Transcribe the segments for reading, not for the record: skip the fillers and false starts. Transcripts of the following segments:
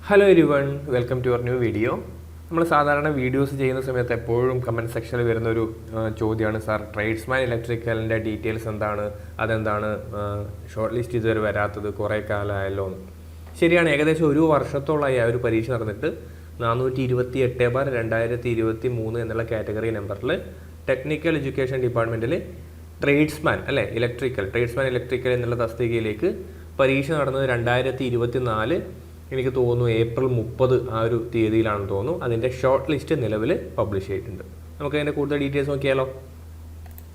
Hello everyone, welcome to your new video. നമ്മൾ സാധാരണ videos ചെയ്യുന്ന സമയത്ത് എപ്പോഴും കമൻറ്റ് സെക്ഷനിൽ വരുന്നൊരു ചോദ്യമാണ്, സാർ ട്രേഡ്സ്മാൻ ഇലക്ട്രിക്കലിൻ്റെ ഡീറ്റെയിൽസ് എന്താണ്, അതെന്താണ് ഷോർട്ട് ലിസ്റ്റ് ഇതുവരെ വരാത്തത്, കുറേ കാലമായല്ലോ എന്ന്. ശരിയാണ്, ഏകദേശം ഒരു വർഷത്തോളമായി ആ ഒരു പരീക്ഷ നടന്നിട്ട് 428/2023 എന്നുള്ള കാറ്റഗറി നമ്പറിൽ ടെക്നിക്കൽ എഡ്യൂക്കേഷൻ ഡിപ്പാർട്ട്മെൻറ്റിൽ ട്രേഡ്സ്മാൻ ഇലക്ട്രിക്കൽ എന്നുള്ള തസ്തികയിലേക്ക് പരീക്ഷ നടന്നത് 2024 എനിക്ക് തോന്നുന്നു ഏപ്രിൽ 30 ആ ഒരു തീയതിയിലാണെന്ന് തോന്നുന്നു. അതിൻ്റെ ഷോർട്ട് ലിസ്റ്റ് നിലവിൽ പബ്ലിഷ് ചെയ്തിട്ടുണ്ട്. നമുക്കതിൻ്റെ കൂടുതൽ ഡീറ്റെയിൽസ് നോക്കിയാലോ.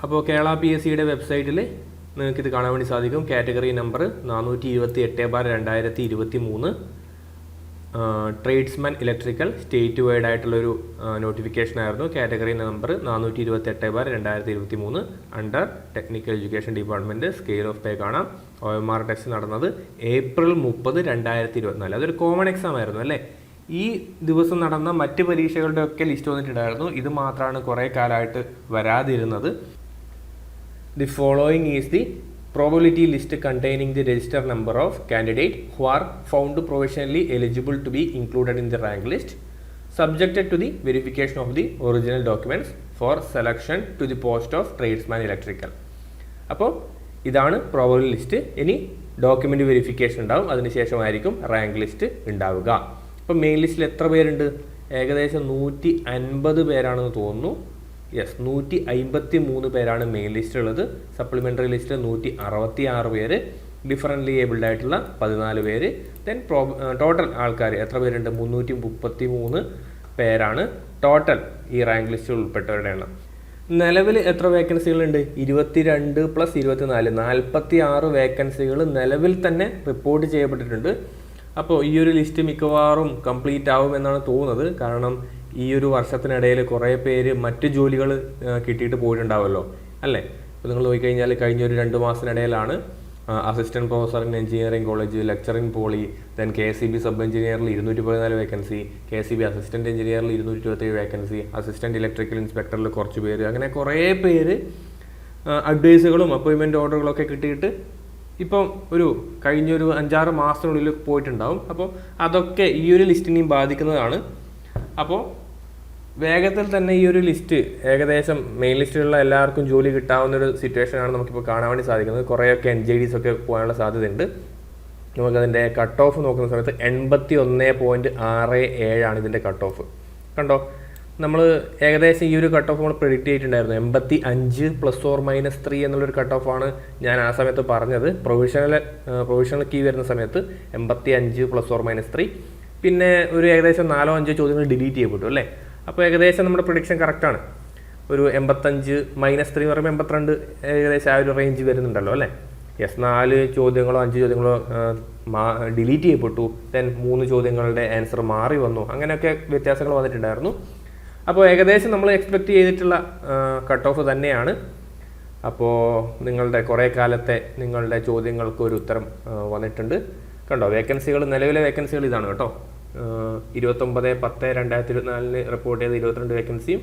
അപ്പോൾ കേരള PSCയുടെ വെബ്സൈറ്റിൽ നിങ്ങൾക്കിത് കാണാൻ വേണ്ടി സാധിക്കും. Category number 428/2023 tradesman electrical state wide ആയിട്ടുള്ളൊരു നോട്ടിഫിക്കേഷൻ ആയിരുന്നു. Category number 428/2023 under technical education department. Scale of pay കാണാം. OMR ടെസ്റ്റ് നടന്നത് ഏപ്രിൽ 30, 2024. അതൊരു കോമൺ എക്സാം ആയിരുന്നു അല്ലേ. ഈ ദിവസം നടന്ന മറ്റ് പരീക്ഷകളുടെ ഒക്കെ ലിസ്റ്റ് വന്നിട്ടുണ്ടായിരുന്നു. ഇത് മാത്രമാണ് കുറേ കാലമായിട്ട് വരാതിരുന്നത്. The following is the probability list containing the register number of candidate who are found provisionally eligible to be included in the rank list, subjected to the verification of the original documents for selection to the post of tradesman electrical. അപ്പോൾ ഇതാണ് probability list. ഇനി document verification ഉണ്ടാവും, അതിനുശേഷമായിരിക്കും rank list ഉണ്ടാവുക. അപ്പോൾ main ലിസ്റ്റിൽ എത്ര പേരുണ്ട്? ഏകദേശം 150 പേരാണെന്ന് തോന്നുന്നു. 153 പേരാണ് മെയിൻ ലിസ്റ്റിലുള്ളത്. സപ്ലിമെൻ്ററി ലിസ്റ്റിൽ 166 പേര്, ഡിഫറൻ്റ്ലി ഏബിൾഡ് ആയിട്ടുള്ള 14 പേര്. ദെൻ ടോട്ടൽ ആൾക്കാർ എത്ര പേരുണ്ട്? 333 പേരാണ് ടോട്ടൽ ഈ റാങ്ക് ലിസ്റ്റിൽ ഉൾപ്പെട്ടവരുടെ എണ്ണം. നിലവിൽ എത്ര വേക്കൻസികളുണ്ട്? 22 + 24 46 വേക്കൻസികൾ നിലവിൽ തന്നെ റിപ്പോർട്ട് ചെയ്യപ്പെട്ടിട്ടുണ്ട്. അപ്പോൾ ഈ ഒരു ലിസ്റ്റ് മിക്കവാറും കംപ്ലീറ്റ് ആവും എന്നാണ് തോന്നുന്നത്. കാരണം ഈ ഒരു വർഷത്തിനിടയിൽ കുറേ പേര് മറ്റ് ജോലികൾ കിട്ടിയിട്ട് പോയിട്ടുണ്ടാവുമല്ലോ അല്ലേ. ഇപ്പോൾ നിങ്ങൾ നോക്കിക്കഴിഞ്ഞാൽ കഴിഞ്ഞൊരു 2 മാസത്തിനിടയിലാണ് assistant professor in engineering college, lecturing poly, then KCB sub എഞ്ചിനീയറിൽ 214 വേക്കൻസി, KCB അസിസ്റ്റൻറ്റ് എഞ്ചിനീയറിൽ 227 വേക്കൻസി, അസിസ്റ്റൻറ്റ് ഇലക്ട്രിക്കൽ ഇൻസ്പെക്ടറിൽ കുറച്ച് പേര്, അങ്ങനെ കുറേ പേര് അഡ്വൈസുകളും അപ്പോയിൻമെൻറ്റ് ഓർഡറുകളൊക്കെ കിട്ടിയിട്ട് ഇപ്പം കഴിഞ്ഞൊരു 5-6 മാസത്തിനുള്ളിൽ പോയിട്ടുണ്ടാവും. അപ്പോൾ അതൊക്കെ ഈ ഒരു ലിസ്റ്റിനെയും ബാധിക്കുന്നതാണ്. അപ്പോൾ വേഗത്തിൽ തന്നെ ഈ ഒരു ലിസ്റ്റ് ഏകദേശം മെയിൻ ലിസ്റ്റിലുള്ള എല്ലാവർക്കും ജോലി കിട്ടാവുന്നൊരു സിറ്റുവേഷനാണ് നമുക്കിപ്പോൾ കാണാൻ വേണ്ടി സാധിക്കുന്നത്. കുറേയൊക്കെ NJDs ഒക്കെ പോകാനുള്ള സാധ്യതയുണ്ട്. നമുക്കതിൻ്റെ കട്ട് ഓഫ് നോക്കുന്ന സമയത്ത് 81.67 ആണ് ഇതിൻ്റെ കട്ട് ഓഫ്. കണ്ടോ, നമ്മൾ ഏകദേശം ഈ ഒരു കട്ട് ഓഫ് നമ്മൾ പ്രെഡിക്റ്റ് ചെയ്തിട്ടുണ്ടായിരുന്നു. 85 ± 3 എന്നുള്ളൊരു കട്ട് ഓഫാണ് ഞാൻ ആ സമയത്ത് പറഞ്ഞത്. പ്രൊവിഷണൽ കീ വരുന്ന സമയത്ത് 85 ± 3. പിന്നെ ഒരു ഏകദേശം 4-5 ചോദ്യങ്ങൾ ഡിലീറ്റ് ചെയ്യപ്പെട്ടു അല്ലേ. അപ്പോൾ ഏകദേശം നമ്മുടെ പ്രൊഡിക്ഷൻ കറക്റ്റാണ്. ഒരു 85 - 3 എന്ന് പറയുമ്പോൾ 82 ഏകദേശം ആ ഒരു റേഞ്ച് വരുന്നുണ്ടല്ലോ അല്ലേ. 4 ചോദ്യങ്ങളോ 5 ചോദ്യങ്ങളോ ഡിലീറ്റ് ചെയ്യപ്പെട്ടു. ദെൻ 3 ചോദ്യങ്ങളുടെ ആൻസർ മാറി വന്നു. അങ്ങനെയൊക്കെ വ്യത്യാസങ്ങൾ വന്നിട്ടുണ്ടായിരുന്നു. അപ്പോൾ ഏകദേശം നമ്മൾ എക്സ്പെക്റ്റ് ചെയ്തിട്ടുള്ള കട്ട് ഓഫ് തന്നെയാണ്. അപ്പോൾ നിങ്ങളുടെ കുറേ കാലത്തെ നിങ്ങളുടെ ചോദ്യങ്ങൾക്ക് ഒരു ഉത്തരം വന്നിട്ടുണ്ട്. കണ്ടോ, നിലവിലെ വേക്കൻസികൾ ഇതാണ് കേട്ടോ. 29/10/2024 റിപ്പോർട്ട് ചെയ്ത 22 വേക്കൻസിയും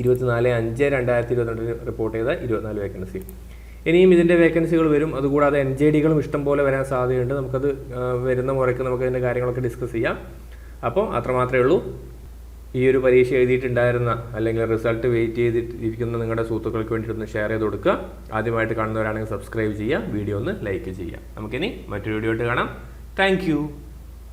24/5/2022 റിപ്പോർട്ട് ചെയ്ത 24 വേക്കൻസിയും. ഇനിയും ഇതിൻ്റെ വേക്കൻസികൾ വരും. അതുകൂടാതെ NJDകളും ഇഷ്ടം പോലെ വരാൻ സാധ്യതയുണ്ട്. നമുക്കത് വരുന്ന മുറയ്ക്ക് നമുക്കതിൻ്റെ കാര്യങ്ങളൊക്കെ ഡിസ്കസ് ചെയ്യാം. അപ്പോൾ അത്രമാത്രമേ ഉള്ളൂ. ഈ ഒരു പരീക്ഷ എഴുതിയിട്ടുണ്ടായിരുന്ന അല്ലെങ്കിൽ റിസൾട്ട് വെയിറ്റ് ചെയ്തിരിക്കുന്ന നിങ്ങളുടെ സുഹൃത്തുക്കൾക്ക് വേണ്ടിയിട്ടൊന്ന് ഷെയർ ചെയ്ത് കൊടുക്കുക. ആദ്യമായിട്ട് കാണുന്നവരാണെങ്കിൽ സബ്സ്ക്രൈബ് ചെയ്യുക, വീഡിയോ ഒന്ന് ലൈക്ക് ചെയ്യുക. നമുക്കിനി മറ്റൊരു വീഡിയോ ആയിട്ട് കാണാം. താങ്ക്